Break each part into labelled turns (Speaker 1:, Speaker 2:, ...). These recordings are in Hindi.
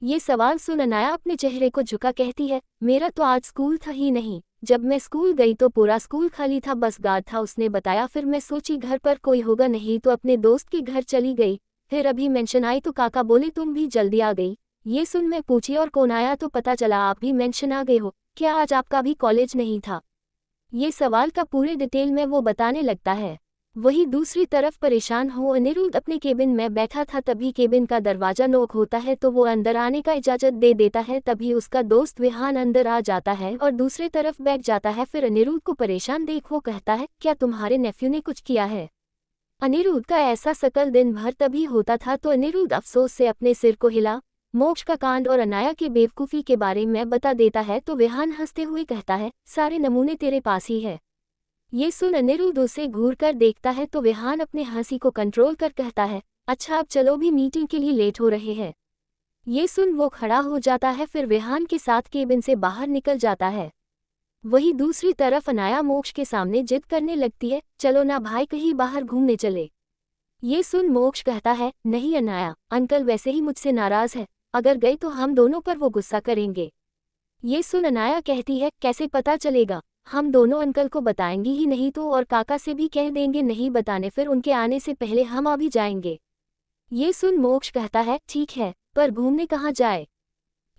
Speaker 1: ये सवाल सुन अनाया अपने चेहरे को झुका कहती है, मेरा तो आज स्कूल था ही नहीं। जब मैं स्कूल गई तो पूरा स्कूल खाली था, बस गार्ड था, उसने बताया। फिर मैं सोची घर पर कोई होगा नहीं तो अपने दोस्त के घर चली गई। फिर अभी मेंशन आई तो काका बोले तुम भी जल्दी आ गई। ये सुन मैं पूछी और कौन आया तो पता चला आप भी मेंशन आ गए हो। क्या आज आपका भी कॉलेज नहीं था? ये सवाल का पूरे डिटेल में वो बताने लगता है। वही दूसरी तरफ परेशान हो अनिरुद्ध अपने केबिन में बैठा था, तभी केबिन का दरवाजा नॉक होता है तो वो अंदर आने का इजाजत दे देता है। तभी उसका दोस्त विहान अंदर आ जाता है और दूसरे तरफ बैठ जाता है। फिर अनिरुद्ध को परेशान देख वो कहता है, क्या तुम्हारे नेफ्यू ने कुछ किया है? अनिरुद्ध का ऐसा शकल दिन भर तभी होता था तो अनिरुद्ध अफसोस से अपने सिर को हिला मोक्ष का कांड और अनाया के बेवकूफ़ी के बारे में बता देता है तो विहान हंसते हुए कहता है, सारे नमूने तेरे पास ही है। ये सुन अनिरुद्ध उसे घूर कर देखता है तो विहान अपने हंसी को कंट्रोल कर कहता है, अच्छा अब चलो भी मीटिंग के लिए लेट हो रहे हैं। ये सुन वो खड़ा हो जाता है, फिर विहान के साथ केबिन से बाहर निकल जाता है। वही दूसरी तरफ अनाया मोक्ष के सामने जिद करने लगती है, चलो ना भाई कहीं बाहर घूमने चले। ये सुन मोक्ष कहता है, नहीं अनाया, अंकल वैसे ही मुझसे नाराज है, अगर गए तो हम दोनों पर वो गुस्सा करेंगे। ये सुन अनाया कहती है, कैसे पता चलेगा? हम दोनों अंकल को बताएंगे ही नहीं तो, और काका से भी कह देंगे नहीं बताने, फिर उनके आने से पहले हम आ भी जाएंगे। ये सुन मोक्ष कहता है, ठीक है, पर घूमने कहाँ जाए?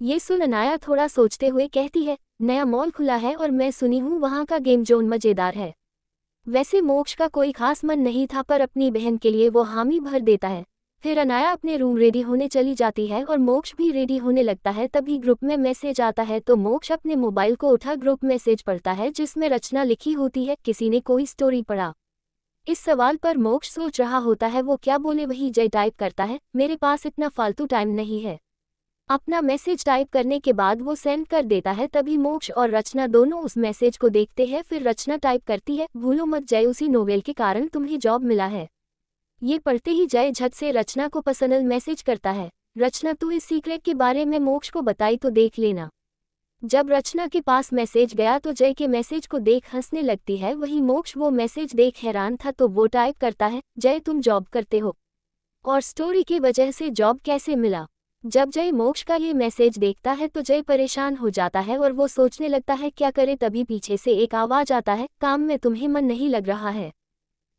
Speaker 1: ये सुन अनाया थोड़ा सोचते हुए कहती है, नया मॉल खुला है और मैं सुनी हूँ वहाँ का गेम जोन मज़ेदार है। वैसे मोक्ष का कोई खास मन नहीं था पर अपनी बहन के लिए वो हामी भर देता है। फिर अनाया अपने रूम रेडी होने चली जाती है और मोक्ष भी रेडी होने लगता है। तभी ग्रुप में मैसेज आता है तो मोक्ष अपने मोबाइल को उठा ग्रुप मैसेज पढ़ता है जिसमें रचना लिखी होती है, किसी ने कोई स्टोरी पढ़ा? इस सवाल पर मोक्ष सोच रहा होता है वो क्या बोले, वही जय टाइप करता है, मेरे पास इतना फालतू टाइम नहीं है। अपना मैसेज टाइप करने के बाद वो सेंड कर देता है। तभी मोक्ष और रचना दोनों उस मैसेज को देखते हैं। फिर रचना टाइप करती है, भूलो मत जय, उसी नोवेल के कारण तुम्हें जॉब मिला है। ये पढ़ते ही जय झट से रचना को पर्सनल मैसेज करता है, रचना तू इस सीक्रेट के बारे में मोक्ष को बताई तो देख लेना। जब रचना के पास मैसेज गया तो जय के मैसेज को देख हंसने लगती है। वही मोक्ष वो मैसेज देख हैरान था तो वो टाइप करता है, जय तुम जॉब करते हो और स्टोरी की वजह से जॉब कैसे मिला? जब जय मोक्ष का ये मैसेज देखता है तो जय परेशान हो जाता है और वो सोचने लगता है क्या करे। तभी पीछे से एक आवाज आता है, काम में तुम्हें मन नहीं लग रहा है?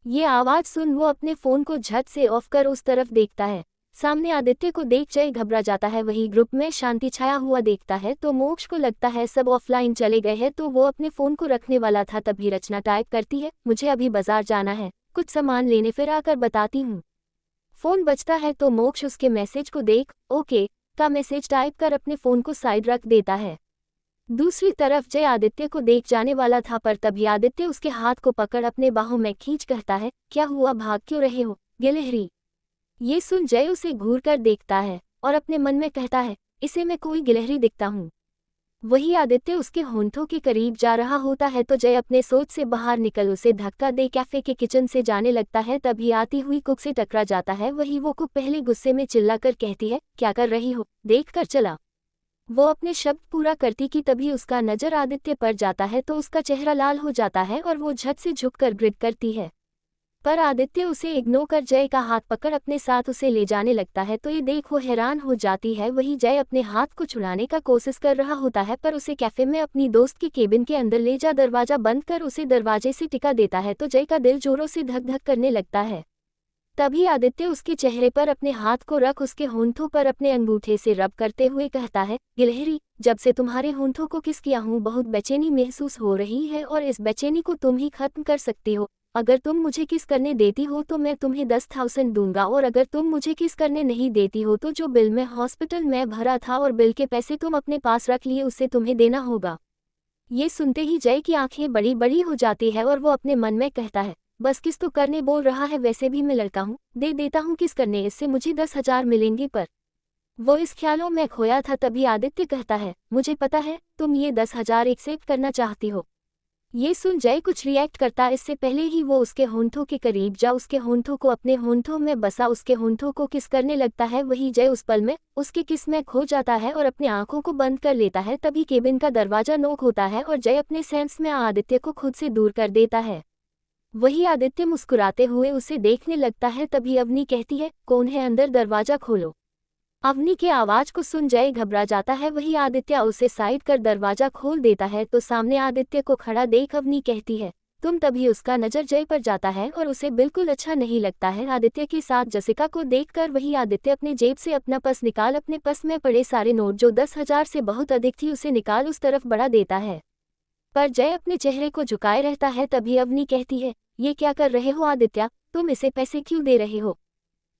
Speaker 1: ये आवाज सुन वो अपने फोन को झट से ऑफ कर उस तरफ देखता है। सामने आदित्य को देख जय घबरा जाता है। वही ग्रुप में शांति छाया हुआ देखता है तो मोक्ष को लगता है सब ऑफलाइन चले गए हैं तो वो अपने फोन को रखने वाला था। तभी रचना टाइप करती है, मुझे अभी बाजार जाना है, कुछ सामान लेने, फिर आकर बताती हूँ। फोन बजता है तो मोक्ष उसके मैसेज को देख ओके का मैसेज टाइप कर अपने फोन को साइड रख देता है। दूसरी तरफ जय आदित्य को देख जाने वाला था पर तभी आदित्य उसके हाथ को पकड़ अपने बाहों में खींच कहता है, क्या हुआ, भाग क्यों रहे हो गिलहरी? ये सुन जय उसे घूर कर देखता है और अपने मन में कहता है, इसे मैं कोई गिलहरी दिखता हूँ? वही आदित्य उसके होंठों के करीब जा रहा होता है तो जय अपने सोच से बाहर निकल उसे धक्का दे कैफे के किचन से जाने लगता है। तभी आती हुई कुक से टकरा जाता है। वही वो कुक पहले गुस्से में चिल्लाकर कहती है, क्या कर रही हो, देख कर चला। वो अपने शब्द पूरा करती कि तभी उसका नजर आदित्य पर जाता है तो उसका चेहरा लाल हो जाता है और वो झट से झुककर ग्रिड करती है। पर आदित्य उसे इग्नोर कर जय का हाथ पकड़ अपने साथ उसे ले जाने लगता है तो ये देख वो हैरान हो जाती है। वही जय अपने हाथ को छुड़ाने का कोशिश कर रहा होता है पर उसे कैफे में अपनी दोस्त के केबिन के अंदर ले जा दरवाजा बंद कर उसे दरवाजे से टिका देता है तो जय का दिल जोरों से धक धक करने लगता है। तभी आदित्य उसके चेहरे पर अपने हाथ को रख उसके होंठों पर अपने अंगूठे से रब करते हुए कहता है, गिलहरी, जब से तुम्हारे होंठों को किस किया हूँ बहुत बेचैनी महसूस हो रही है और इस बेचैनी को तुम ही खत्म कर सकती हो। अगर तुम मुझे किस करने देती हो तो मैं तुम्हें 10,000 दूंगा और अगर तुम मुझे किस करने नहीं देती हो तो जो बिल मैं हॉस्पिटल में भरा था और बिल के पैसे तुम अपने पास रख लिए उससे तुम्हें देना होगा। ये सुनते ही जय की आंखें बड़ी बड़ी हो जाती है और वो अपने मन में कहता है, बस किस तो करने बोल रहा है, वैसे भी मैं लड़का हूँ, दे देता हूँ किस करने, इससे मुझे 10,000 मिलेंगे। पर वो इस ख्यालों में खोया था। तभी आदित्य कहता है, मुझे पता है तुम ये 10,000 एक्सेप्ट करना चाहती हो। ये सुन जय कुछ रिएक्ट करता इससे पहले ही वो उसके होंठों के करीब जा उसके होंठों को अपने होंठों में बसा उसके होंठों को किस करने लगता है। वही जय उस पल में उसके किस में खो जाता है और अपनी आंखों को बंद कर लेता है। तभी केबिन का दरवाजा नॉक होता है और जय अपने सेंस में आदित्य को खुद से दूर कर देता है। वही आदित्य मुस्कुराते हुए उसे देखने लगता है। तभी अवनी कहती है, कौन है अंदर, दरवाजा खोलो। अवनी के आवाज को सुन जय घबरा जाता है। वही आदित्य उसे साइड कर दरवाजा खोल देता है तो सामने आदित्य को खड़ा देख अवनी कहती है तुम। तभी उसका नजर जय पर जाता है और उसे बिल्कुल अच्छा नहीं लगता है आदित्य के साथ जसिका को देखकर। वही आदित्य अपने जेब से अपना पर्स निकाल अपने पर्स में पड़े सारे नोट जो 10,000 से बहुत अधिक थी उसे निकाल उस तरफ बढ़ा देता है, पर जय अपने चेहरे को झुकाए रहता है। तभी अवनी कहती है ये क्या कर रहे हो आदित्य, तुम इसे पैसे क्यों दे रहे हो।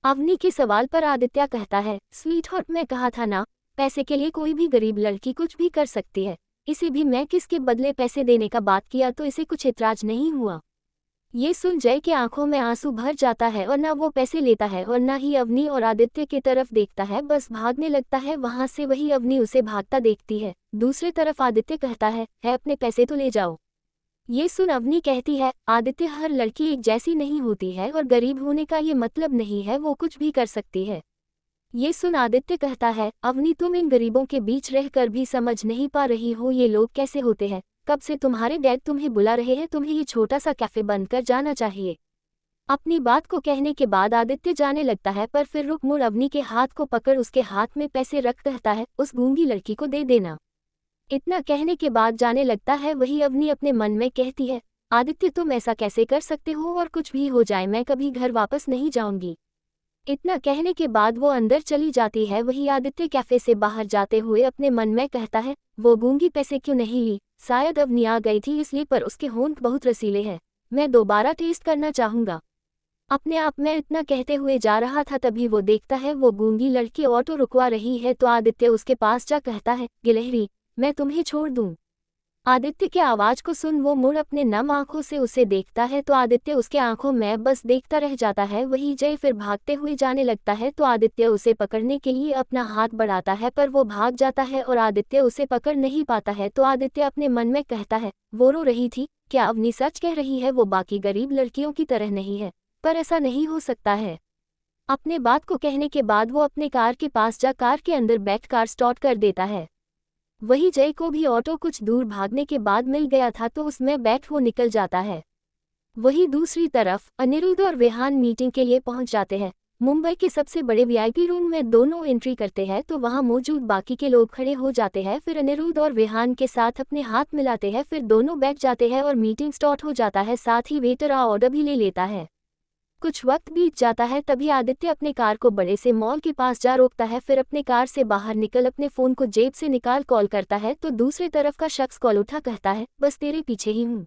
Speaker 1: अवनी के सवाल पर आदित्य कहता है स्वीट हार्ट, मैं कहा था ना, पैसे के लिए कोई भी गरीब लड़की कुछ भी कर सकती है। इसे भी मैं किसके बदले पैसे देने का बात किया तो इसे कुछ इतराज नहीं हुआ। ये सुन जय के आंखों में आंसू भर जाता है और ना वो पैसे लेता है और ना ही अवनी और आदित्य की तरफ देखता है, बस भागने लगता है वहां से। वही अवनी उसे भागता देखती है। दूसरी तरफ आदित्य कहता है अपने पैसे तो ले जाओ। ये सुन अवनी कहती है आदित्य, हर लड़की एक जैसी नहीं होती है और गरीब होने का ये मतलब नहीं है वो कुछ भी कर सकती है। ये सुन आदित्य कहता है अवनी, तुम इन गरीबों के बीच रहकर भी समझ नहीं पा रही हो ये लोग कैसे होते हैं। कब से तुम्हारे डैड तुम्हें बुला रहे हैं, तुम्हें ये छोटा सा कैफे बंद कर जाना चाहिए। अपनी बात को कहने के बाद आदित्य जाने लगता है, पर फिर रुक मुड़ अवनी के हाथ को पकड़ उसके हाथ में पैसे रख कहता है उस गूंगी लड़की को दे देना। इतना कहने के बाद जाने लगता है। वही अवनी अपने मन में कहती है आदित्य, तुम ऐसा कैसे कर सकते हो, और कुछ भी हो जाए मैं कभी घर वापस नहीं जाऊंगी। इतना कहने के बाद वो अंदर चली जाती है। वही आदित्य कैफे से बाहर जाते हुए अपने मन में कहता है वो गूंगी पैसे क्यों नहीं ली, शायद अवनी आ गई थी इसलिए, पर उसके होंठ बहुत रसीले हैं, मैं दोबारा टेस्ट करना चाहूंगा। अपने आप में इतना कहते हुए जा रहा था तभी वो देखता है वो गूंगी लड़की ऑटो रुकवा रही है तो आदित्य उसके पास जा कहता है गिलहरी, मैं तुम्हें छोड़ दूं। आदित्य के आवाज को सुन वो मुड़ अपने नम आंखों से उसे देखता है तो आदित्य उसके आंखों में बस देखता रह जाता है। वही जय फिर भागते हुए जाने लगता है तो आदित्य उसे पकड़ने के लिए अपना हाथ बढ़ाता है, पर वो भाग जाता है और आदित्य उसे पकड़ नहीं पाता है। तो आदित्य अपने मन में कहता है वो रो रही थी, क्या अवनी सच कह रही है, वो बाकी गरीब लड़कियों की तरह नहीं है, पर ऐसा नहीं हो सकता है। अपने बात को कहने के बाद वो अपने कार के पास जा कार के अंदर बैठ कार स्टार्ट कर देता है। वही जय को भी ऑटो कुछ दूर भागने के बाद मिल गया था तो उसमें बैठ वो निकल जाता है। वही दूसरी तरफ अनिरुद्ध और रेहान मीटिंग के लिए पहुंच जाते हैं। मुंबई के सबसे बड़े वीआईपी रूम में दोनों एंट्री करते हैं तो वहां मौजूद बाकी के लोग खड़े हो जाते हैं। फिर अनिरुद्ध और रेहान के साथ अपने हाथ मिलाते हैं, फिर दोनों बैठ जाते हैं और मीटिंग स्टार्ट हो जाता है। साथ ही वेटर ऑर्डर भी ले लेता है। कुछ वक्त बीत जाता है तभी आदित्य अपने कार को बड़े से मॉल के पास जा रोकता है। फिर अपने कार से बाहर निकल अपने फोन को जेब से निकाल कॉल करता है तो दूसरे तरफ का शख्स कॉल उठा कहता है बस तेरे पीछे ही हूँ।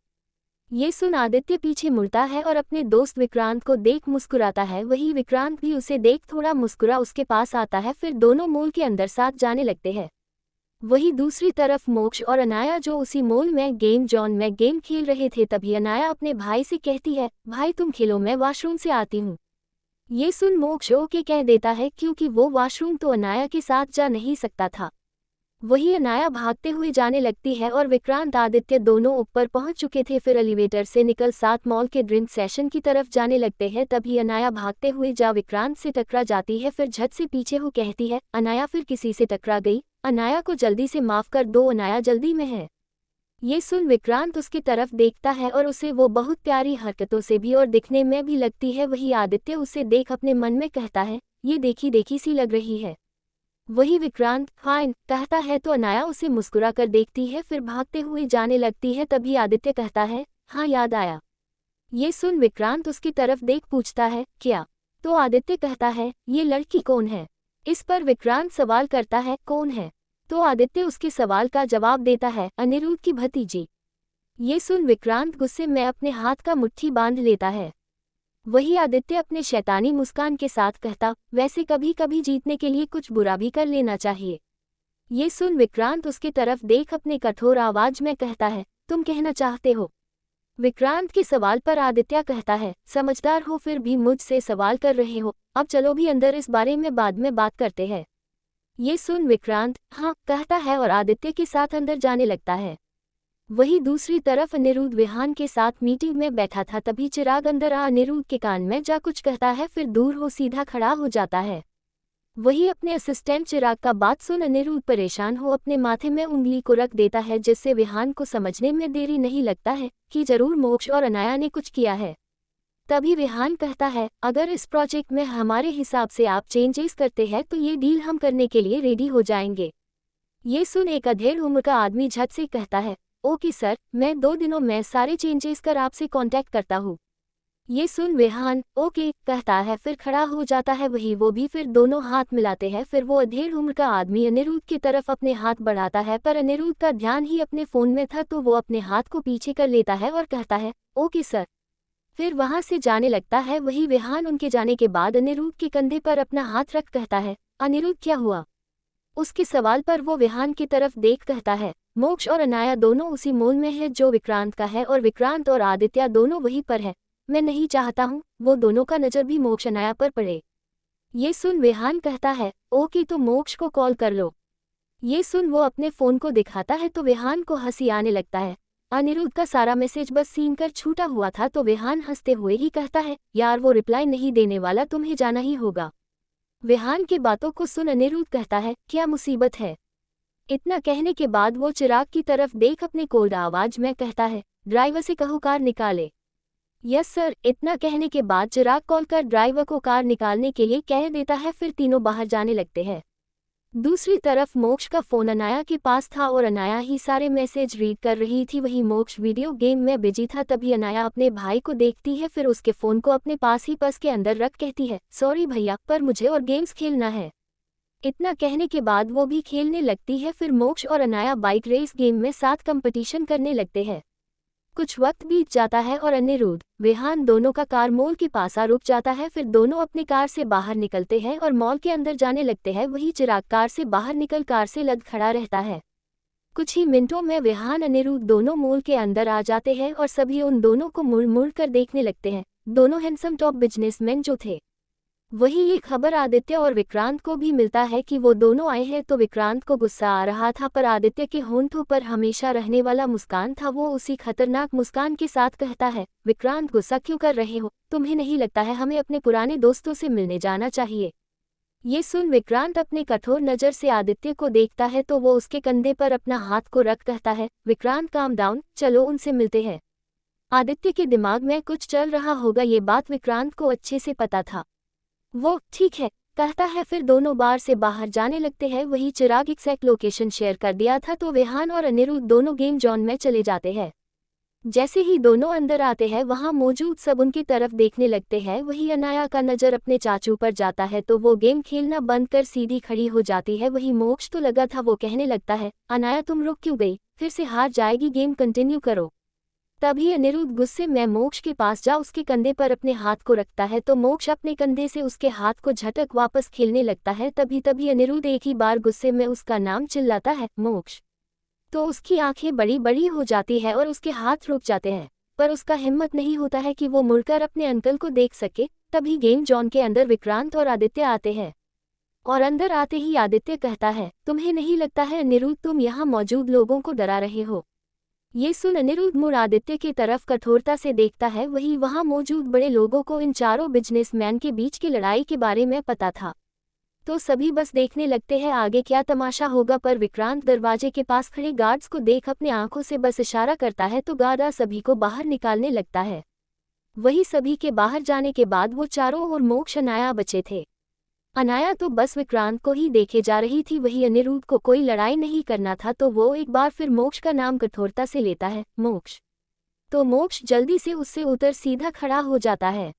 Speaker 1: ये सुन आदित्य पीछे मुड़ता है और अपने दोस्त विक्रांत को देख मुस्कुराता है। वही विक्रांत भी उसे देख थोड़ा मुस्कुरा उसके पास आता है। फिर दोनों मॉल के अंदर साथ जाने लगते हैं। वही दूसरी तरफ मोक्ष और अनाया जो उसी मॉल में गेम जोन में गेम खेल रहे थे तभी अनाया अपने भाई से कहती है भाई तुम खेलो, मैं वॉशरूम से आती हूँ। ये सुन मोक्ष ओके कह देता है क्योंकि वो वॉशरूम तो अनाया के साथ जा नहीं सकता था। वही अनाया भागते हुए जाने लगती है और विक्रांत आदित्य दोनों ऊपर पहुंच चुके थे। फिर एलिवेटर से निकल साथ मॉल के ड्रिंक सेशन की तरफ जाने लगते हैं तभी अनाया भागते हुए जा विक्रांत से टकरा जाती है। फिर झट से पीछे हो कहती है अनाया फिर किसी से टकरा गई, अनाया को जल्दी से माफ कर दो, अनाया जल्दी में है। ये सुन विक्रांत उसकी तरफ देखता है और उसे वो बहुत प्यारी हरकतों से भी और दिखने में भी लगती है। वही आदित्य उसे देख अपने मन में कहता है ये देखी देखी सी लग रही है। वही विक्रांत फाइन कहता है तो अनाया उसे मुस्कुरा कर देखती है, फिर भागते हुए जाने लगती है। तभी आदित्य कहता है हाँ याद आया। ये सुन विक्रांत उसकी तरफ देख पूछता है क्या, तो आदित्य कहता है ये लड़की कौन है। इस पर विक्रांत सवाल करता है कौन है, तो आदित्य उसके सवाल का जवाब देता है अनिरुद्ध की भतीजी। ये सुन विक्रांत गुस्से में अपने हाथ का मुट्ठी बांध लेता है। वही आदित्य अपने शैतानी मुस्कान के साथ कहता वैसे कभी कभी जीतने के लिए कुछ बुरा भी कर लेना चाहिए। ये सुन विक्रांत उसके तरफ देख अपने कठोर आवाज में कहता है तुम कहना चाहते हो। विक्रांत के सवाल पर आदित्य कहता है समझदार हो फिर भी मुझसे सवाल कर रहे हो, अब चलो भी अंदर, इस बारे में बाद में बात करते हैं। ये सुन विक्रांत हाँ कहता है और आदित्य के साथ अंदर जाने लगता है। वही दूसरी तरफ अनिरुद्ध रेहान के साथ मीटिंग में बैठा था तभी चिराग अंदर आ अनिरुद्ध के कान में जा कुछ कहता है, फिर दूर हो सीधा खड़ा हो जाता है। वही अपने असिस्टेंट चिराग का बात सुन अनिरुद्ध परेशान हो अपने माथे में उंगली को रख देता है, जिससे रेहान को समझने में देरी नहीं लगता है कि जरूर मोक्ष और अनाया ने कुछ किया है। तभी विहान कहता है, अगर इस प्रोजेक्ट में हमारे हिसाब से आप चेंजेस करते हैं तो ये डील हम करने के लिए रेडी हो जाएंगे। ये सुन एक अधेड़ उम्र का आदमी झट से कहता है, ओके सर, मैं 2 दिनों में सारे चेंजेस कर आपसे कांटेक्ट करता हूँ। ये सुन विहान ओके कहता है, फिर खड़ा हो जाता है वो भी फिर दोनों हाथ मिलाते हैं। फिर वो अधेड़ उम्र का आदमी अनिरुद्ध की तरफ अपने हाथ बढ़ाता है, पर अनिरुद्ध का ध्यान ही अपने फोन में था, तो वो अपने हाथ को पीछे कर लेता है और कहता है, ओके सर। फिर वहां से जाने लगता है। वही विहान उनके जाने के बाद अनिरुद्ध के कंधे पर अपना हाथ रख कहता है, अनिरुद्ध क्या हुआ? उसके सवाल पर वो विहान की तरफ देख कहता है, मोक्ष और अनाया दोनों उसी मॉल में है जो विक्रांत का है, और विक्रांत और आदित्य दोनों वहीं पर है। मैं नहीं चाहता हूँ वो दोनों का नजर भी मोक्ष अनाया पर पड़े। ये सुन विहान कहता है, ओके तो मोक्ष को कॉल कर लो। ये सुन वो अपने फोन को दिखाता है तो विहान को हंसी आने लगता है। अनिरुद्ध का सारा मैसेज बस सीन कर छूटा हुआ था, तो विहान हंसते हुए ही कहता है, यार वो रिप्लाई नहीं देने वाला, तुम्हें जाना ही होगा। विहान की बातों को सुन अनिरुद्ध कहता है, क्या मुसीबत है? इतना कहने के बाद वो चिराग की तरफ देख अपने कोल्ड आवाज में कहता है, ड्राइवर से कहो कार निकाले। Yes sir. इतना कहने के बाद चिराग कॉल कर ड्राइवर को कार निकालने के लिए कह देता है। फिर तीनों बाहर जाने लगते हैं। दूसरी तरफ मोक्ष का फोन अनाया के पास था और अनाया ही सारे मैसेज रीड कर रही थी। वहीं मोक्ष वीडियो गेम में बिजी था। तभी अनाया अपने भाई को देखती है, फिर उसके फोन को अपने पास ही पर्स के अंदर रख कहती है, सॉरी भैया, पर मुझे और गेम्स खेलना है। इतना कहने के बाद वो भी खेलने लगती है। फिर मोक्ष और अनाया बाइक रेस गेम में साथ कंपटीशन करने लगते हैं। कुछ वक्त बीत जाता है और अनिरुद्ध विहान दोनों का कार मॉल के पास रुक जाता है। फिर दोनों अपनी कार से बाहर निकलते हैं और मॉल के अंदर जाने लगते हैं। वही चिराग कार से बाहर निकल कार से लग खड़ा रहता है। कुछ ही मिनटों में विहान अनिरुद्ध दोनों मॉल के अंदर आ जाते हैं और सभी उन दोनों को मुड़ मुड़ कर देखने लगते हैं। दोनों हैंडसम टॉप बिजनेसमैन जो थे। वही ये खबर आदित्य और विक्रांत को भी मिलता है कि वो दोनों आए हैं, तो विक्रांत को गुस्सा आ रहा था, पर आदित्य के होंठों पर हमेशा रहने वाला मुस्कान था। वो उसी खतरनाक मुस्कान के साथ कहता है, विक्रांत गुस्सा क्यों कर रहे हो? तुम्हें नहीं लगता है हमें अपने पुराने दोस्तों से मिलने जाना चाहिए? ये सुन विक्रांत अपने कठोर नज़र से आदित्य को देखता है, तो वो उसके कंधे पर अपना हाथ को रख कहता है, विक्रांत काम डाउन, चलो उनसे मिलते हैं। आदित्य के दिमाग में कुछ चल रहा होगा, ये बात विक्रांत को अच्छे से पता था। वो ठीक है कहता है। फिर दोनों बार से बाहर जाने लगते हैं। वही चिराग एग्जैक्ट लोकेशन शेयर कर दिया था, तो विहान और अनिरुद्ध दोनों गेम जोन में चले जाते हैं। जैसे ही दोनों अंदर आते हैं, वहां मौजूद सब उनकी तरफ देखने लगते हैं। वही अनाया का नजर अपने चाचू पर जाता है, तो वो गेम खेलना बंद कर सीधी खड़ी हो जाती है। वही मोक्ष तो लगा था, वो कहने लगता है, अनाया तुम रुक क्यों गई? फिर से हार जाएगी, गेम कंटिन्यू करो। तभी अनिरुद्ध गुस्से में मोक्ष के पास जा उसके कंधे पर अपने हाथ को रखता है, तो मोक्ष अपने कंधे से उसके हाथ को झटक वापस खेलने लगता है। तभी अनिरुद्ध एक ही बार गुस्से में उसका नाम चिल्लाता है, मोक्ष। तो उसकी आंखें बड़ी बड़ी हो जाती है और उसके हाथ रुक जाते हैं, पर उसका हिम्मत नहीं होता है कि वो मुड़कर अपने अंकल को देख सके। तभी गेम जोन के अंदर विक्रांत और आदित्य आते हैं, और अंदर आते ही आदित्य कहता है, तुम्हें नहीं लगता है अनिरुद्ध तुम यहाँ मौजूद लोगों को डरा रहे हो? ये सुन अनिरुद्ध मुड़ आदित्य की तरफ कठोरता से देखता है। वही वहां मौजूद बड़े लोगों को इन चारों बिजनेसमैन के बीच की लड़ाई के बारे में पता था, तो सभी बस देखने लगते हैं आगे क्या तमाशा होगा। पर विक्रांत दरवाजे के पास खड़े गार्ड्स को देख अपने आंखों से बस इशारा करता है, तो गार्ड सभी को बाहर निकालने लगता है। वही सभी के बाहर जाने के बाद वो चारों और मोक्ष अनाया बचे थे। अनाया तो बस विक्रांत को ही देखे जा रही थी। वही अनिरुद्ध को कोई लड़ाई नहीं करना था, तो वो एक बार फिर मोक्ष का नाम कठोरता से लेता है, मोक्ष। तो मोक्ष जल्दी से उससे उतर सीधा खड़ा हो जाता है।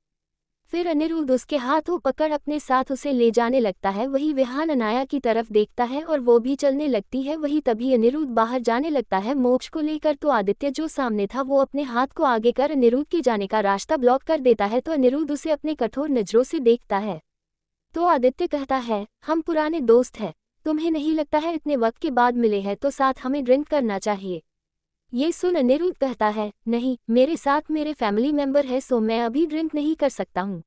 Speaker 1: फिर अनिरुद्ध उसके हाथों पकड़ अपने साथ उसे ले जाने लगता है। वही विहान अनाया की तरफ देखता है और वो भी चलने लगती है। वही तभी अनिरुद्ध बाहर जाने लगता है मोक्ष को लेकर, तो आदित्य जो सामने था वो अपने हाथ को आगे कर अनिरुद्ध के जाने का रास्ता ब्लॉक कर देता है, तो अनिरुद्ध उसे अपने कठोर नजरों से देखता है। तो आदित्य कहता है, हम पुराने दोस्त हैं, तुम्हें नहीं लगता है इतने वक्त के बाद मिले हैं तो साथ हमें ड्रिंक करना चाहिए? ये सुन अनिरुद्ध कहता है, नहीं, मेरे साथ मेरे फैमिली मेंबर है, सो मैं अभी ड्रिंक नहीं कर सकता हूँ।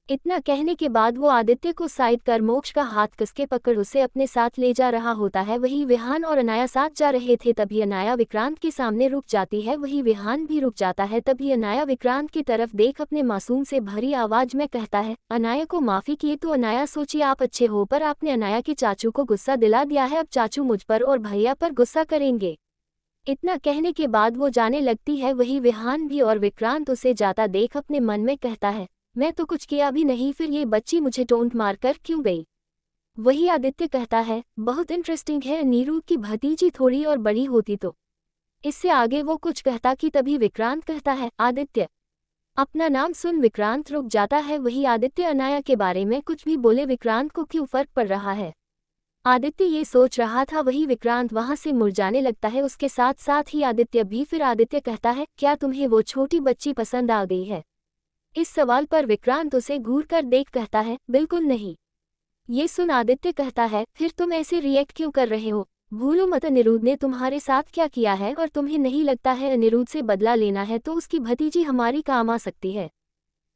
Speaker 1: इतना कहने के बाद वो आदित्य को साइड कर मोक्ष का हाथ कसके पकड़ उसे अपने साथ ले जा रहा होता है। वही विहान और अनाया साथ जा रहे थे। तभी अनाया विक्रांत के सामने रुक जाती है, वही विहान भी रुक जाता है। तभी अनाया विक्रांत की तरफ देख अपने मासूम से भरी आवाज में कहता है, अनाया को माफी किए। तो अनाया सोचिए आप अच्छे हो, पर आपने अनाया के चाचू को गुस्सा दिला दिया है। अब चाचू मुझ पर और भैया पर गुस्सा करेंगे। इतना कहने के बाद वो जाने लगती है। वही विहान भी और विक्रांत उसे जाता देख अपने मन में कहता है, मैं तो कुछ किया भी नहीं, फिर ये बच्ची मुझे टोंट मारकर क्यों गई। वही आदित्य कहता है, बहुत इंटरेस्टिंग है, अनिरुद्ध की भतीजी थोड़ी और बड़ी होती तो। इससे आगे वो कुछ कहता कि तभी विक्रांत कहता है, आदित्य। अपना नाम सुन विक्रांत रुक जाता है। वही आदित्य अनाया के बारे में कुछ भी बोले, विक्रांत को क्यों फर्क पड़ रहा है। आदित्य ये सोच रहा था। वही विक्रांत वहां से मुरझाने लगता है, उसके साथ साथ ही आदित्य भी। फिर आदित्य कहता है, क्या तुम्हें वो छोटी बच्ची पसंद आ गई है। इस सवाल पर विक्रांत उसे घूर कर देख कहता है, बिल्कुल नहीं। ये सुन आदित्य कहता है, फिर तुम ऐसे रिएक्ट क्यों कर रहे हो। भूलो मत अनिरुद्ध ने तुम्हारे साथ क्या किया है, और तुम्हें नहीं लगता है अनिरुद्ध से बदला लेना है तो उसकी भतीजी हमारी काम आ सकती है।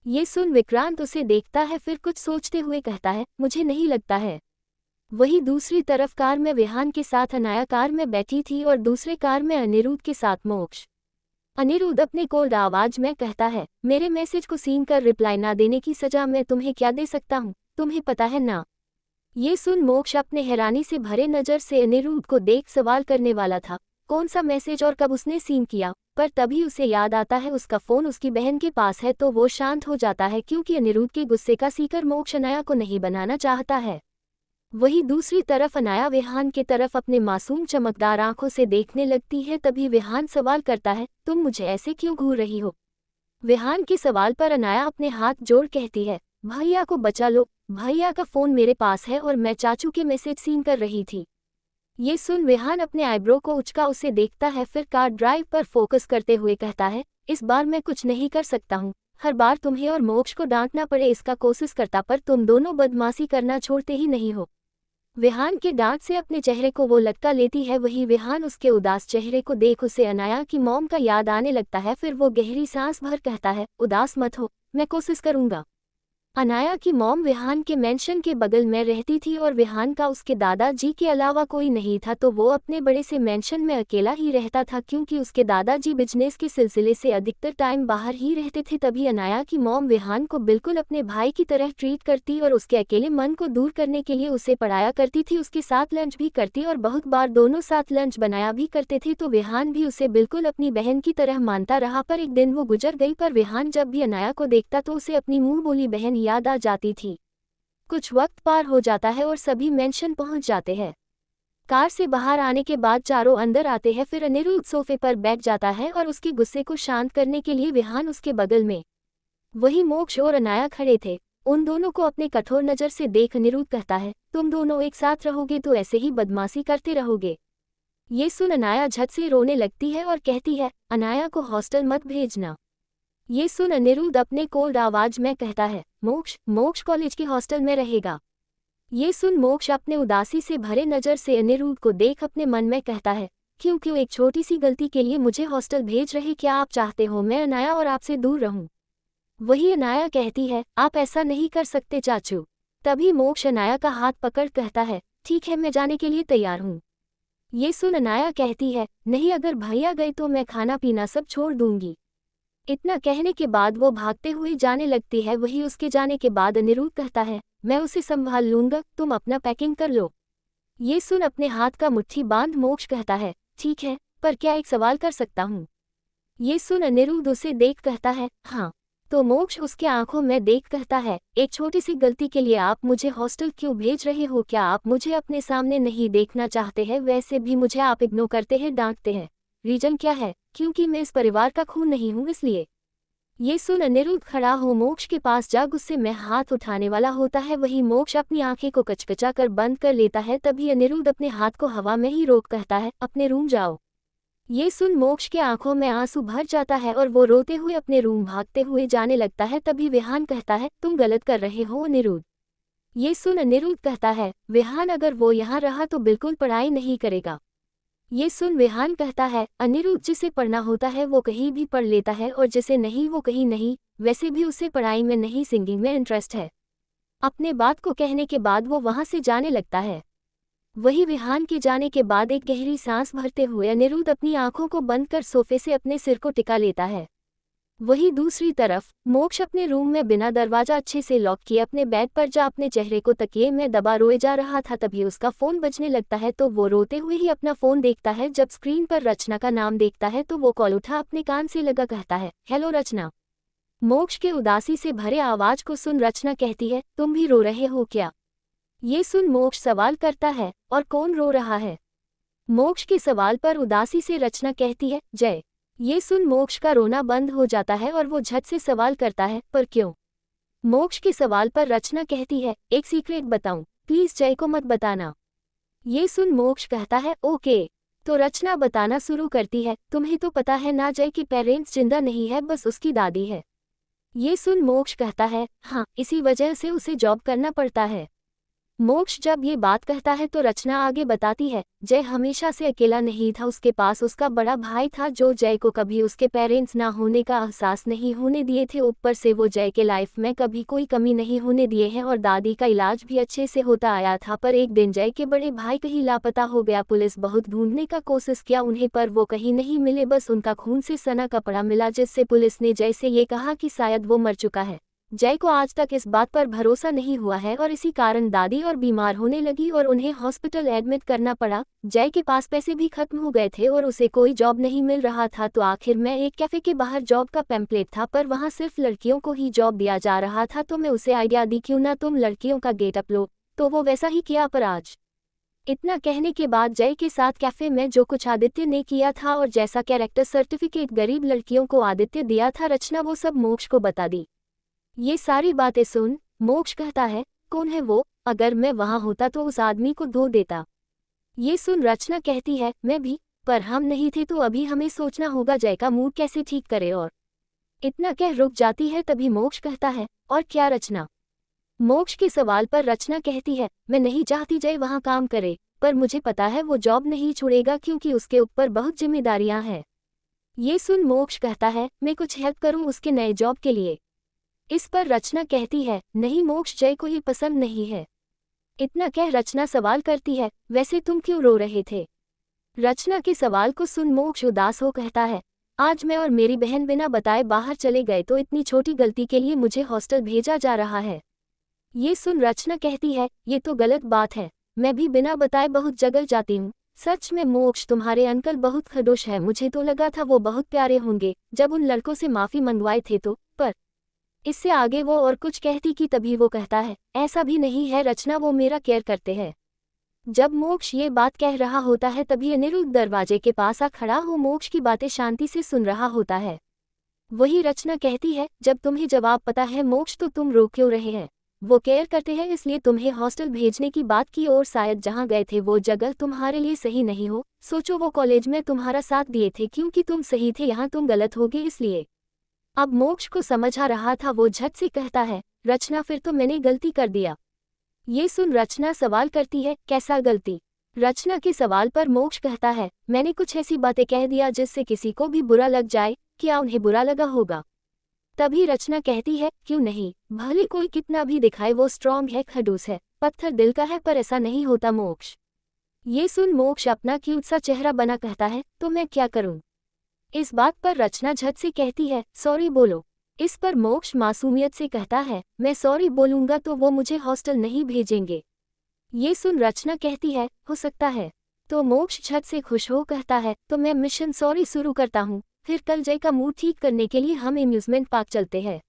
Speaker 1: ये सुन विक्रांत उसे देखता है, फिर कुछ सोचते हुए कहता है, मुझे नहीं लगता है। वही दूसरी तरफ कार में विहान के साथ अनाया कार में बैठी थी और दूसरे कार में अनिरुद्ध के साथ मोक्ष। अनिरुद्ध अपने कोल्ड आवाज में कहता है, मेरे मैसेज को सीन कर रिप्लाई ना देने की सजा मैं तुम्हें क्या दे सकता हूँ, तुम्हें पता है ना। ये सुन मोक्ष अपने हैरानी से भरे नजर से अनिरुद्ध को देख सवाल करने वाला था, कौन सा मैसेज और कब उसने सीन किया। पर तभी उसे याद आता है उसका फोन उसकी बहन के पास है, तो वो शांत हो जाता है क्योंकि अनिरुद्ध के गुस्से का सीकर मोक्ष अनाया को नहीं बनाना चाहता है। वही दूसरी तरफ अनाया विहान के तरफ अपने मासूम चमकदार आंखों से देखने लगती है। तभी विहान सवाल करता है, तुम मुझे ऐसे क्यों घूर रही हो। विहान के सवाल पर अनाया अपने हाथ जोड़ कहती है, भैया को बचा लो, भैया का फोन मेरे पास है और मैं चाचू के मैसेज सीन कर रही थी। ये सुन विहान अपने आईब्रो को उचका उसे देखता है, फिर कार ड्राइव पर फोकस करते हुए कहता है, इस बार मैं कुछ नहीं कर सकता हूँ। हर बार तुम्हें और मोक्ष को डांटना पड़े इसका कोशिश करता, पर तुम दोनों बदमाशी करना छोड़ते ही नहीं हो। विहान के डांट से अपने चेहरे को वो लटका लेती है। वही विहान उसके उदास चेहरे को देख उसे अनाया की मॉम का याद आने लगता है। फिर वो गहरी सांस भर कहता है, उदास मत हो, मैं कोशिश करूंगा। अनाया की मॉम विहान के मेंशन के बगल में रहती थी और विहान का उसके दादाजी के अलावा कोई नहीं था, तो वो अपने बड़े से मेंशन में अकेला ही रहता था क्योंकि उसके दादाजी बिजनेस के सिलसिले से अधिकतर टाइम बाहर ही रहते थे। तभी अनाया की मॉम विहान को बिल्कुल अपने भाई की तरह ट्रीट करती और उसके अकेले मन को दूर करने के लिए उसे पढ़ाया करती थी, उसके साथ लंच भी करती और बहुत बार दोनों साथ लंच बनाया भी करते थे। तो विहान भी उसे बिल्कुल अपनी बहन की तरह मानता रहा। पर एक दिन वो गुजर गई, पर विहान जब भी अनाया को देखता तो उसे अपनी मुंह बोली बहन याद आ जाती थी। कुछ वक्त पार हो जाता है और सभी मेंशन पहुंच जाते हैं। कार से बाहर आने के बाद चारों अंदर आते हैं। फिर अनिरुद्ध सोफे पर बैठ जाता है और उसके गुस्से को शांत करने के लिए विहान उसके बगल में। वही मोक्ष और अनाया खड़े थे। उन दोनों को अपने कठोर नजर से देख अनिरुद्ध कहता है, तुम दोनों एक साथ रहोगे तो ऐसे ही बदमाशी करते रहोगे। ये सुन अनाया झट से रोने लगती है और कहती है, अनाया को हॉस्टल मत भेजना। ये सुन अनिरुद्ध अपने कोल्ड आवाज में कहता है, मोक्ष कॉलेज के हॉस्टल में रहेगा। ये सुन मोक्ष अपने उदासी से भरे नजर से अनिरुद्ध को देख अपने मन में कहता है, क्यों एक छोटी सी गलती के लिए मुझे हॉस्टल भेज रहे, क्या आप चाहते हो मैं अनाया और आपसे दूर रहूं। वही अनाया कहती है, आप ऐसा नहीं कर सकते चाचू। तभी मोक्ष अनाया का हाथ पकड़ कहता है, ठीक है मैं जाने के लिए तैयार हूँ। ये सुन अनाया कहती है, नहीं अगर भैया गए तो मैं खाना पीना सब छोड़ दूंगी। इतना कहने के बाद वो भागते हुए जाने लगती है। वही उसके जाने के बाद अनिरुद्ध कहता है, मैं उसे संभाल लूंगा, तुम अपना पैकिंग कर लो। ये सुन अपने हाथ का मुट्ठी बांध मोक्ष कहता है, ठीक है, पर क्या एक सवाल कर सकता हूँ। ये सुन अनिरुद्ध उसे देख कहता है, हाँ। तो मोक्ष उसके आंखों में देख कहता है, एक छोटी सी गलती के लिए आप मुझे हॉस्टल क्यों भेज रहे हो, क्या आप मुझे अपने सामने नहीं देखना चाहते हैं, वैसे भी मुझे आप इग्नोर करते हैं डांटते हैं, रीजन क्या है, क्योंकि मैं इस परिवार का खून नहीं हूँ इसलिए। ये सुन अनिरुद्ध खड़ा हो मोक्ष के पास जा गुस्से में हाथ उठाने वाला होता है। वही मोक्ष अपनी आंखें को कचकचा कर बंद कर लेता है। तभी अनिरुद्ध अपने हाथ को हवा में ही रोक कहता है, अपने रूम जाओ। ये सुन मोक्ष के आंखों में आंसू भर जाता है और वो रोते हुए अपने रूम भागते हुए जाने लगता है। तभी विहान कहता है, तुम गलत कर रहे हो अनिरुद्ध। ये सुन अनिरुद्ध कहता है, विहान अगर वो यहाँ रहा तो बिल्कुल पढ़ाई नहीं करेगा। ये सुन विहान कहता है, अनिरुद्ध जिसे पढ़ना होता है वो कहीं भी पढ़ लेता है और जिसे नहीं वो कहीं नहीं, वैसे भी उसे पढ़ाई में नहीं सिंगिंग में इंटरेस्ट है। अपने बात को कहने के बाद वो वहां से जाने लगता है। वही विहान के जाने के बाद एक गहरी सांस भरते हुए अनिरुद्ध अपनी आंखों को बंद कर सोफे से अपने सिर को टिका लेता है। वही दूसरी तरफ मोक्ष अपने रूम में बिना दरवाजा अच्छे से लॉक किए अपने बेड पर जा अपने चेहरे को तकिए में दबा रोए जा रहा था। तभी उसका फोन बजने लगता है तो वो रोते हुए ही अपना फोन देखता है। जब स्क्रीन पर रचना का नाम देखता है तो वो कॉल उठा अपने कान से लगा कहता है, हेलो रचना। मोक्ष के उदासी से भरे आवाज को सुन रचना कहती है, तुम भी रो रहे हो क्या? ये सुन मोक्ष सवाल करता है, और कौन रो रहा है? मोक्ष के सवाल पर उदासी से रचना कहती है, जय। ये सुन मोक्ष का रोना बंद हो जाता है और वो झट से सवाल करता है, पर क्यों? मोक्ष के सवाल पर रचना कहती है, एक सीक्रेट बताऊं, प्लीज जय को मत बताना। ये सुन मोक्ष कहता है, ओके। तो रचना बताना शुरू करती है, तुम्हें तो पता है ना जय के पेरेंट्स जिंदा नहीं है, बस उसकी दादी है। ये सुन मोक्ष कहता है, हाँ, इसी वजह से उसे जॉब करना पड़ता है। मोक्ष जब ये बात कहता है तो रचना आगे बताती है, जय हमेशा से अकेला नहीं था, उसके पास उसका बड़ा भाई था जो जय को कभी उसके पेरेंट्स ना होने का एहसास नहीं होने दिए थे। ऊपर से वो जय के लाइफ में कभी कोई कमी नहीं होने दिए हैं और दादी का इलाज भी अच्छे से होता आया था। पर एक दिन जय के बड़े भाई कहीं लापता हो गया। पुलिस बहुत ढूंढने का कोशिश किया उन्हें, पर वो कहीं नहीं मिले, बस उनका खून से सना कपड़ा मिला, जिससे पुलिस ने जय से ये कहा कि शायद वो मर चुका है। जय को आज तक इस बात पर भरोसा नहीं हुआ है और इसी कारण दादी और बीमार होने लगी और उन्हें हॉस्पिटल एडमिट करना पड़ा। जय के पास पैसे भी खत्म हो गए थे और उसे कोई जॉब नहीं मिल रहा था। तो आखिर में एक कैफे के बाहर जॉब का पैम्पलेट था, पर वहां सिर्फ लड़कियों को ही जॉब दिया जा रहा था। तो मैं उसे आइडिया दी, क्यों ना तुम लड़कियों का गेटअप लो। तो वो वैसा ही किया। पर आज इतना कहने के बाद जय के साथ कैफे में जो कुछ आदित्य ने किया था और जैसा कैरेक्टर सर्टिफिकेट गरीब लड़कियों को आदित्य दिया था, रचना वो सब मोक्ष को बता दी। ये सारी बातें सुन मोक्ष कहता है, कौन है वो? अगर मैं वहां होता तो उस आदमी को धो देता। ये सुन रचना कहती है, मैं भी, पर हम नहीं थे तो अभी हमें सोचना होगा जय का मूड कैसे ठीक करे। और इतना कह रुक जाती है। तभी मोक्ष कहता है, और क्या रचना? मोक्ष के सवाल पर रचना कहती है, मैं नहीं चाहती जय वहां काम करे, पर मुझे पता है वो जॉब नहीं छोड़ेगा क्योंकि उसके ऊपर बहुत जिम्मेदारियां हैं। ये सुन मोक्ष कहता है, मैं कुछ हेल्प करूं उसके नए जॉब के लिए? इस पर रचना कहती है, नहीं मोक्ष, जय को ये पसंद नहीं है। इतना कह रचना सवाल करती है, वैसे तुम क्यों रो रहे थे? रचना के सवाल को सुन मोक्ष उदास हो कहता है, आज मैं और मेरी बहन बिना बताए बाहर चले गए तो इतनी छोटी गलती के लिए मुझे हॉस्टल भेजा जा रहा है। ये सुन रचना कहती है, ये तो गलत बात है, मैं भी बिना बताए बहुत जगह जाती हूँ। सच में मोक्ष, तुम्हारे अंकल बहुत खड़ूस है, मुझे तो लगा था वो बहुत प्यारे होंगे जब उन लड़कों से माफी मंगवाए थे तो। पर इससे आगे वो और कुछ कहती कि तभी वो कहता है, ऐसा भी नहीं है रचना, वो मेरा केयर करते हैं। जब मोक्ष ये बात कह रहा होता है तभी अनिरुद्ध दरवाजे के पास आ खड़ा हो मोक्ष की बातें शांति से सुन रहा होता है। वही रचना कहती है, जब तुम्हें जवाब पता है मोक्ष तो तुम रो क्यों रहे हैं? वो केयर करते हैं इसलिए तुम्हें हॉस्टल भेजने की बात की, और शायद जहाँ गए थे वो जगह तुम्हारे लिए सही नहीं हो। सोचो, वो कॉलेज में तुम्हारा साथ दिए थे क्योंकि तुम सही थे, यहाँ तुम गलत हो गए इसलिए। अब मोक्ष को समझ आ रहा था, वो झट से कहता है, रचना फिर तो मैंने गलती कर दिया। ये सुन रचना सवाल करती है, कैसा गलती? रचना के सवाल पर मोक्ष कहता है, मैंने कुछ ऐसी बातें कह दिया जिससे किसी को भी बुरा लग जाए। क्या उन्हें बुरा लगा होगा? तभी रचना कहती है, क्यों नहीं, भले कोई कितना भी दिखाए वो स्ट्रॉन्ग है, खड़ूस है, पत्थर दिल का है, पर ऐसा नहीं होता मोक्ष। ये सुन मोक्ष अपना क्यूट सा चेहरा बना कहता है, तो मैं क्या करूं? इस बात पर रचना झट से कहती है, सॉरी बोलो। इस पर मोक्ष मासूमियत से कहता है, मैं सॉरी बोलूंगा तो वो मुझे हॉस्टल नहीं भेजेंगे। ये सुन रचना कहती है, हो सकता है। तो मोक्ष झट से खुश हो कहता है, तो मैं मिशन सॉरी शुरू करता हूँ, फिर कल जय का मूड ठीक करने के लिए हम एम्यूजमेंट पार्क चलते हैं।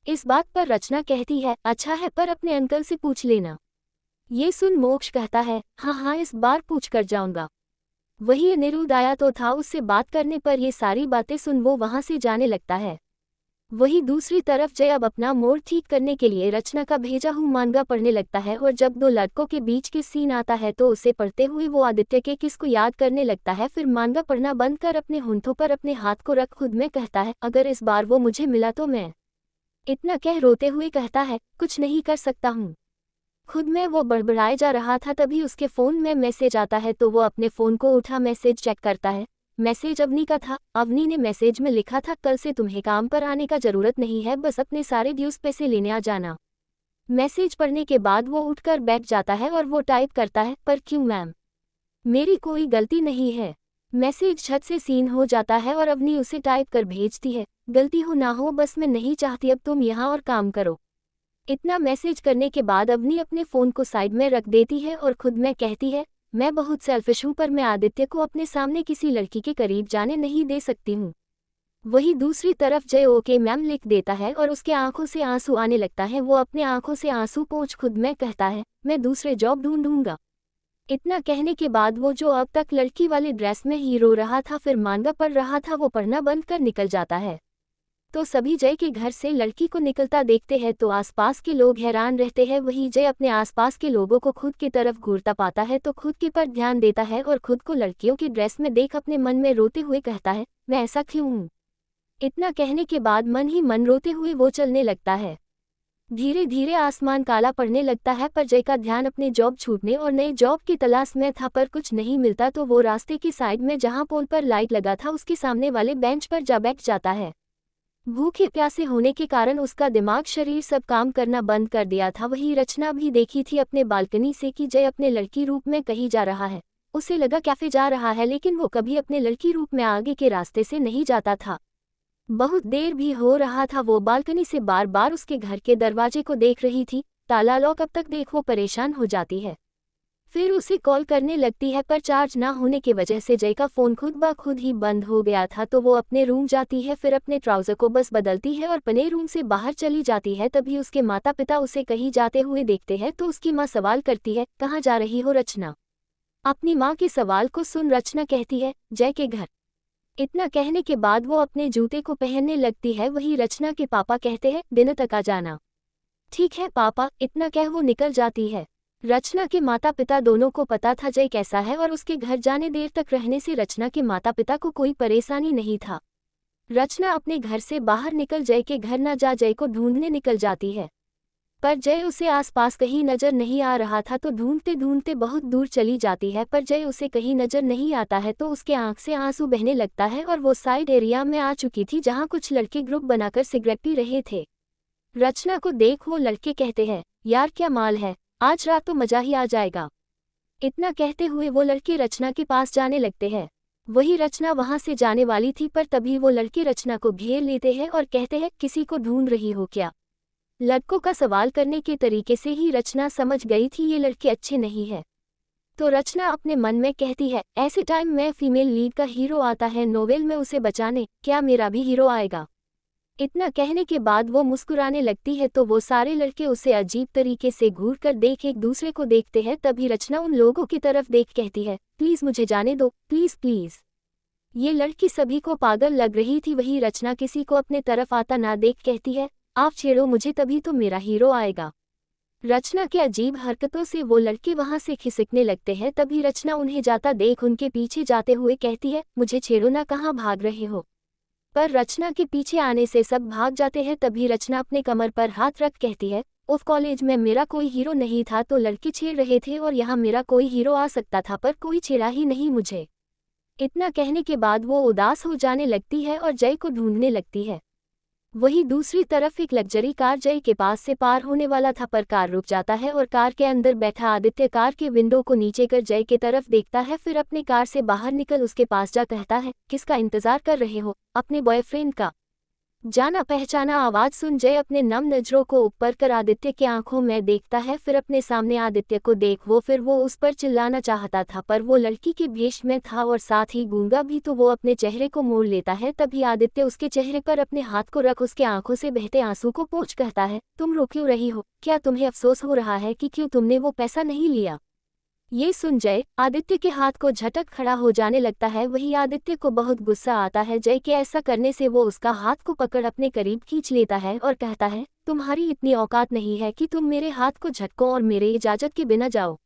Speaker 1: इस बात पर रचना कहती है, अच्छा है, पर अपने अंकल से पूछ लेना। ये सुन मोक्ष कहता है, हाँ हाँ, इस बार पूछ कर जाऊंगा। वही अनिरुद्ध आया तो था, उससे बात करने पर ये सारी बातें सुन वो वहां से जाने लगता है। वही दूसरी तरफ जय अब अपना मूड ठीक करने के लिए रचना का भेजा हुआ मांगा पढ़ने लगता है, और जब दो लड़कों के बीच के सीन आता है तो उसे पढ़ते हुए वो आदित्य के किस को याद करने लगता है। फिर मांगा पढ़ना बंद कर अपने होंठों पर अपने हाथ को रख खुद में कहता है, अगर इस बार वो मुझे मिला तो मैं। इतना कह रोते हुए कहता है, कुछ नहीं कर सकता हूँ। खुद में वो बड़बड़ाए जा रहा था तभी उसके फ़ोन में मैसेज आता है, तो वो अपने फ़ोन को उठा मैसेज चेक करता है। मैसेज अवनी का था। अवनी ने मैसेज में लिखा था, कल से तुम्हें काम पर आने का ज़रूरत नहीं है, बस अपने सारे ड्यूज पैसे लेने आ जाना। मैसेज पढ़ने के बाद वो उठकर बैठ जाता है और वो टाइप करता है, पर क्यों मैम, मेरी कोई गलती नहीं है। मैसेज झट से सीन हो जाता है और अवनी उसे टाइप कर भेजती है, गलती हो ना हो बस मैं नहीं चाहती अब तुम यहाँ और काम करो। इतना मैसेज करने के बाद अवनी अपने फ़ोन को साइड में रख देती है और खुद में कहती है, मैं बहुत सेल्फिश हूँ पर मैं आदित्य को अपने सामने किसी लड़की के करीब जाने नहीं दे सकती हूँ। वहीं दूसरी तरफ जय ओके मैम लिख देता है और उसके आंखों से आंसू आने लगता है। वो अपने आंखों से आंसू पोंछ खुद में कहता है, मैं दूसरे जॉब ढूंढूंगा। इतना कहने के बाद वो जो अब तक लड़की वाली ड्रेस में ही रो रहा था फिर मांगा पढ़ रहा था वो पढ़ना बंद कर निकल जाता है। तो सभी जय के घर से लड़की को निकलता देखते हैं तो आसपास के लोग हैरान रहते हैं। वहीं जय अपने आसपास के लोगों को खुद की तरफ घूरता पाता है तो खुद के पर ध्यान देता है और खुद को लड़कियों की ड्रेस में देख अपने मन में रोते हुए कहता है, मैं ऐसा क्यों हूँ। इतना कहने के बाद मन ही मन रोते हुए वो चलने लगता है। धीरे धीरे आसमान काला पड़ने लगता है पर जय का ध्यान अपने जॉब छूटने और नए जॉब की तलाश में था पर कुछ नहीं मिलता तो वो रास्ते की साइड में जहाँ पोल पर लाइट लगा था उसके सामने वाले बेंच पर जा बैठ जाता है। भूखे प्यासे होने के कारण उसका दिमाग शरीर सब काम करना बंद कर दिया था। वही रचना भी देखी थी अपने बालकनी से कि जय अपने लड़की रूप में कहीं जा रहा है। उसे लगा कैफे जा रहा है लेकिन वो कभी अपने लड़की रूप में आगे के रास्ते से नहीं जाता था। बहुत देर भी हो रहा था। वो बालकनी से बार बार उसके घर के दरवाजे को देख रही थी। ताला लॉक अब तक देख वो परेशान हो जाती है। फिर उसे कॉल करने लगती है पर चार्ज ना होने की वजह से जय का फ़ोन खुद ब खुद ही बंद हो गया था। तो वो अपने रूम जाती है फिर अपने ट्राउज़र को बस बदलती है और अपने रूम से बाहर चली जाती है। तभी उसके माता पिता उसे कहीं जाते हुए देखते हैं तो उसकी माँ सवाल करती है, कहाँ जा रही हो रचना। अपनी माँ के सवाल को सुन रचना कहती है, जय के घर। इतना कहने के बाद वो अपने जूते को पहनने लगती है। वही रचना के पापा कहते हैं, डिनर तक आ जाना। ठीक है पापा, इतना कह वो निकल जाती है। रचना के माता पिता दोनों को पता था जय कैसा है और उसके घर जाने देर तक रहने से रचना के माता पिता को कोई परेशानी नहीं था। रचना अपने घर से बाहर निकल जय के घर न जा जय को ढूंढने निकल जाती है पर जय उसे आसपास कहीं नजर नहीं आ रहा था तो ढूंढते ढूंढते बहुत दूर चली जाती है पर जय उसे कहीं नजर नहीं आता है तो उसके आंख से आंसू बहने लगता है और वो साइड एरिया में आ चुकी थी जहां कुछ लड़के ग्रुप बनाकर सिगरेट पी रहे थे। रचना को देख वो लड़के कहते हैं, यार क्या माल है, आज रात तो मजा ही आ जाएगा। इतना कहते हुए वो लड़के रचना के पास जाने लगते हैं। वही रचना वहां से जाने वाली थी पर तभी वो लड़के रचना को घेर लेते हैं और कहते हैं, किसी को ढूंढ रही हो क्या। लड़कों का सवाल करने के तरीके से ही रचना समझ गई थी ये लड़के अच्छे नहीं है। तो रचना अपने मन में कहती है, ऐसे टाइम में फीमेल लीड का हीरो आता है नोवेल में उसे बचाने, क्या मेरा भी हीरो आएगा। इतना कहने के बाद वो मुस्कुराने लगती है तो वो सारे लड़के उसे अजीब तरीके से घूर कर देख एक दूसरे को देखते हैं। तभी रचना उन लोगों की तरफ देख कहती है, प्लीज मुझे जाने दो, प्लीज प्लीज। ये लड़की सभी को पागल लग रही थी। वही रचना किसी को अपने तरफ आता ना देख कहती है, आप छेड़ो मुझे तभी तो मेरा हीरो आएगा। रचना के अजीब हरकतों से वो लड़के वहां से खिसकने लगते हैं। तभी रचना उन्हें जाता देख उनके पीछे जाते हुए कहती है, मुझे छेड़ो ना, कहाँ भाग रहे हो। पर रचना के पीछे आने से सब भाग जाते हैं। तभी रचना अपने कमर पर हाथ रख कहती है, उस कॉलेज में मेरा कोई हीरो नहीं था तो लड़के छेड़ रहे थे और यहाँ मेरा कोई हीरो आ सकता था पर कोई छेड़ा ही नहीं मुझे। इतना कहने के बाद वो उदास हो जाने लगती है और जय को ढूंढने लगती है। वहीं दूसरी तरफ एक लग्जरी कार जय के पास से पार होने वाला था पर कार रुक जाता है और कार के अंदर बैठा आदित्य कार के विंडो को नीचे कर जय के तरफ देखता है। फिर अपने कार से बाहर निकल उसके पास जा कहता है, किसका इंतजार कर रहे हो, अपने बॉयफ्रेंड का। जाना पहचाना आवाज सुन जय अपने नम नजरों को ऊपर कर आदित्य की आंखों में देखता है। फिर अपने सामने आदित्य को देख वो उस पर चिल्लाना चाहता था पर वो लड़की के भेष में था और साथ ही गूंगा भी तो वो अपने चेहरे को मोड़ लेता है। तभी आदित्य उसके चेहरे पर अपने हाथ को रख उसके आंखों से बहते आंसू को पोंछ कहता है, तुम रो क्यों रही हो, क्या तुम्हें अफसोस हो रहा है कि क्यों तुमने वो पैसा नहीं लिया। ये सुन जय आदित्य के हाथ को झटक खड़ा हो जाने लगता है। वही आदित्य को बहुत गुस्सा आता है जय के ऐसा करने से। वो उसका हाथ को पकड़ अपने करीब खींच लेता है और कहता है, तुम्हारी इतनी औकात नहीं है कि तुम मेरे हाथ को झटको और मेरे इजाजत के बिना जाओ।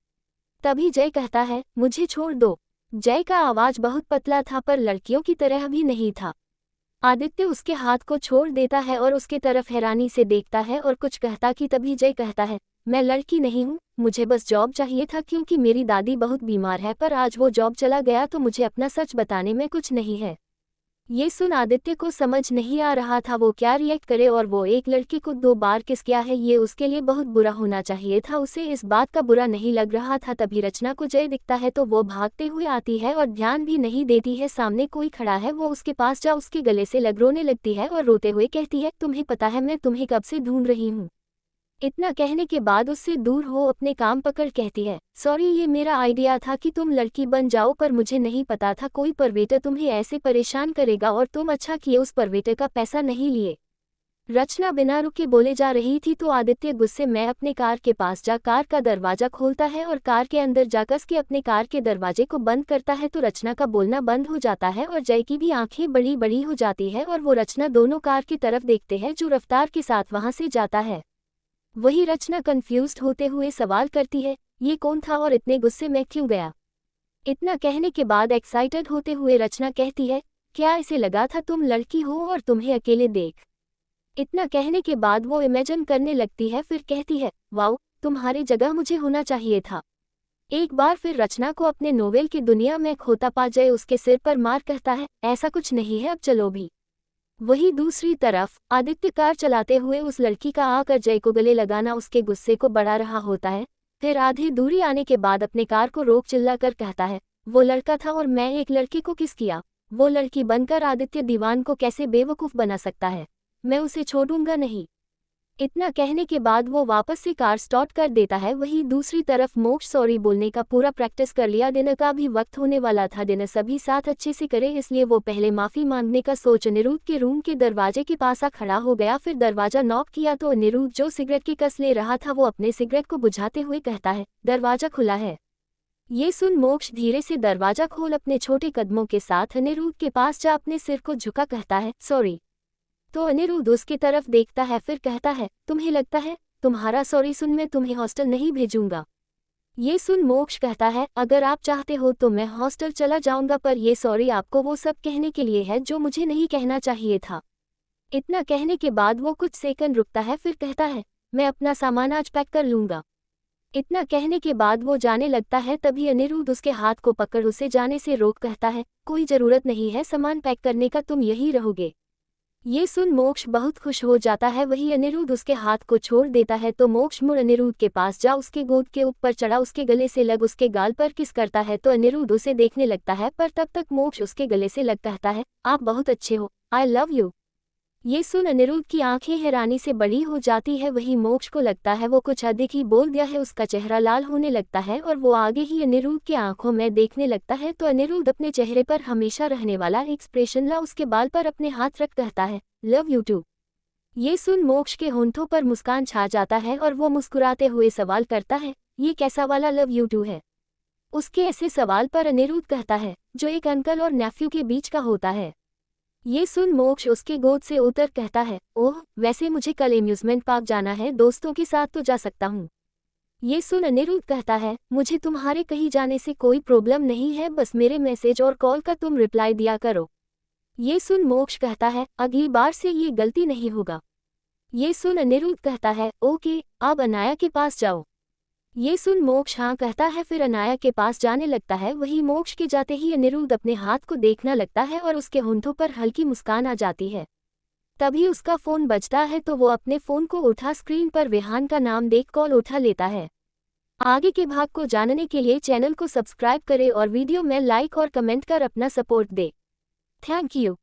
Speaker 1: तभी जय कहता है, मुझे छोड़ दो। जय का आवाज बहुत पतला था पर लड़कियों की तरह भी नहीं था। आदित्य उसके हाथ को छोड़ देता है और उसके तरफ हैरानी से देखता है और कुछ कहता कि तभी जय कहता है, मैं लड़की नहीं हूँ, मुझे बस जॉब चाहिए था क्योंकि मेरी दादी बहुत बीमार है पर आज वो जॉब चला गया तो मुझे अपना सच बताने में कुछ नहीं है। ये सुन आदित्य को समझ नहीं आ रहा था वो क्या रिएक्ट करे, और वो एक लड़के को 2 बार किस किया है ये उसके लिए बहुत बुरा होना चाहिए था। उसे इस बात का बुरा नहीं लग रहा था। तभी रचना को जय दिखता है तो वो भागते हुए आती है और ध्यान भी नहीं देती है सामने कोई खड़ा है। वो उसके पास जा उसके गले से लग रोने लगती है और रोते हुए कहती है, तुम्हें पता है मैं तुम्हें कब से ढूंढ रही हूँ। इतना कहने के बाद उससे दूर हो अपने काम पकड़ कहती है, सॉरी ये मेरा आइडिया था कि तुम लड़की बन जाओ, पर मुझे नहीं पता था कोई परवेटर तुम्हें ऐसे परेशान करेगा, और तुम अच्छा किए उस परवेटर का पैसा नहीं लिए। रचना बिना रुके बोले जा रही थी तो आदित्य गुस्से में अपने कार के पास जा कार का दरवाजा खोलता है और कार के अंदर जा कस के अपने कार के दरवाजे को बंद करता है। तो रचना का बोलना बंद हो जाता है और जय की भी आंखें बड़ी बड़ी हो जाती है और वो रचना दोनों कार की तरफ देखते हैं जो रफ्तार के साथ वहां से जाता है। वही रचना कंफ्यूज्ड होते हुए सवाल करती है, ये कौन था और इतने गुस्से में क्यों गया। इतना कहने के बाद एक्साइटेड होते हुए रचना कहती है, क्या इसे लगा था तुम लड़की हो और तुम्हें अकेले देख। इतना कहने के बाद वो इमेजिन करने लगती है, फिर कहती है, वाओ तुम्हारी जगह मुझे होना चाहिए था। एक बार फिर रचना को अपने नोवेल की दुनिया में खोता पा जय उसके सिर पर मार कहता है, ऐसा कुछ नहीं है अब चलो भी। वही दूसरी तरफ आदित्य कार चलाते हुए उस लड़की का आकर जय को गले लगाना उसके गुस्से को बढ़ा रहा होता है। फिर आधी दूरी आने के बाद अपने कार को रोक चिल्लाकर कहता है, वो लड़का था और मैं एक लड़के को किस किया। वो लड़की बनकर आदित्य दीवान को कैसे बेवकूफ़ बना सकता है, मैं उसे छोड़ूंगा नहीं। इतना कहने के बाद वो वापस से कार स्टार्ट कर देता है। वहीं दूसरी तरफ मोक्ष सॉरी बोलने का पूरा प्रैक्टिस कर लिया। डिनर का भी वक्त होने वाला था, डिनर सभी साथ अच्छे से करे इसलिए वो पहले माफी मांगने का सोच अनिरुद्ध के रूम के दरवाजे के पास आ खड़ा हो गया। फिर दरवाजा नॉक किया तो अनिरुद्ध जो सिगरेट की कस ले रहा था वो अपने सिगरेट को बुझाते हुए कहता है, दरवाजा खुला है। ये सुन मोक्ष धीरे से दरवाजा खोल अपने छोटे कदमों के साथ अनिरुद्ध के पास जा अपने सिर को झुका कहता है, सॉरी। तो अनिरुद्ध उसकी तरफ देखता है फिर कहता है, तुम्हें लगता है तुम्हारा सॉरी सुन मैं तुम्हें हॉस्टल नहीं भेजूंगा। ये सुन मोक्ष कहता है, अगर आप चाहते हो तो मैं हॉस्टल चला जाऊंगा, पर ये सॉरी आपको वो सब कहने के लिए है जो मुझे नहीं कहना चाहिए था। इतना कहने के बाद वो कुछ सेकंड रुकता है फिर कहता है, मैं अपना सामान आज पैक कर लूंगा। इतना कहने के बाद वो जाने लगता है तभी अनिरुद्ध उसके हाथ को पकड़ उसे जाने से रोक कहता है, कोई जरूरत नहीं है सामान पैक करने का, तुम यही रहोगे। ये सुन मोक्ष बहुत खुश हो जाता है। वही अनिरुद्ध उसके हाथ को छोड़ देता है तो मोक्ष मुड़ अनिरुद्ध के पास जा उसके गोद के ऊपर चढ़ा उसके गले से लग उसके गाल पर किस करता है तो अनिरुद्ध उसे देखने लगता है, पर तब तक मोक्ष उसके गले से लग कहता है, आप बहुत अच्छे हो, आई लव यू। ये सुन अनिरुद्ध की आंखें हैरानी से बड़ी हो जाती है। वही मोक्ष को लगता है वो कुछ अधिक ही बोल दिया है, उसका चेहरा लाल होने लगता है और वो आगे ही अनिरुद्ध की आंखों में देखने लगता है तो अनिरुद्ध अपने चेहरे पर हमेशा रहने वाला एक्सप्रेशन ला उसके बाल पर अपने हाथ रख कहता है, लव यू टू। ये सुन मोक्ष के होंठों पर मुस्कान छा जाता है और वो मुस्कुराते हुए सवाल करता है, ये कैसा वाला लव यू टू है। उसके ऐसे सवाल पर अनिरुद्ध कहता है, जो एक अंकल और नेफ्यू के बीच का होता है। ये सुन मोक्ष उसके गोद से उतर कहता है, ओह वैसे मुझे कल एम्यूजमेंट पार्क जाना है, दोस्तों के साथ तो जा सकता हूँ। ये सुन अनिरुद्ध कहता है, मुझे तुम्हारे कहीं जाने से कोई प्रॉब्लम नहीं है, बस मेरे मैसेज और कॉल का तुम रिप्लाई दिया करो। ये सुन मोक्ष कहता है, अगली बार से ये गलती नहीं होगा। ये सुन अनिरुद्ध कहता है, ओके अब अनाया के पास जाओ। ये सुन मोक्ष हाँ कहता है फिर अनाया के पास जाने लगता है। वही मोक्ष के जाते ही अनिरुद्ध अपने हाथ को देखना लगता है और उसके होंठों पर हल्की मुस्कान आ जाती है। तभी उसका फोन बजता है तो वो अपने फोन को उठा स्क्रीन पर विहान का नाम देख कॉल उठा लेता है। आगे के भाग को जानने के लिए चैनल को सब्सक्राइब करें और वीडियो में लाइक और कमेंट कर अपना सपोर्ट दे। Thank you.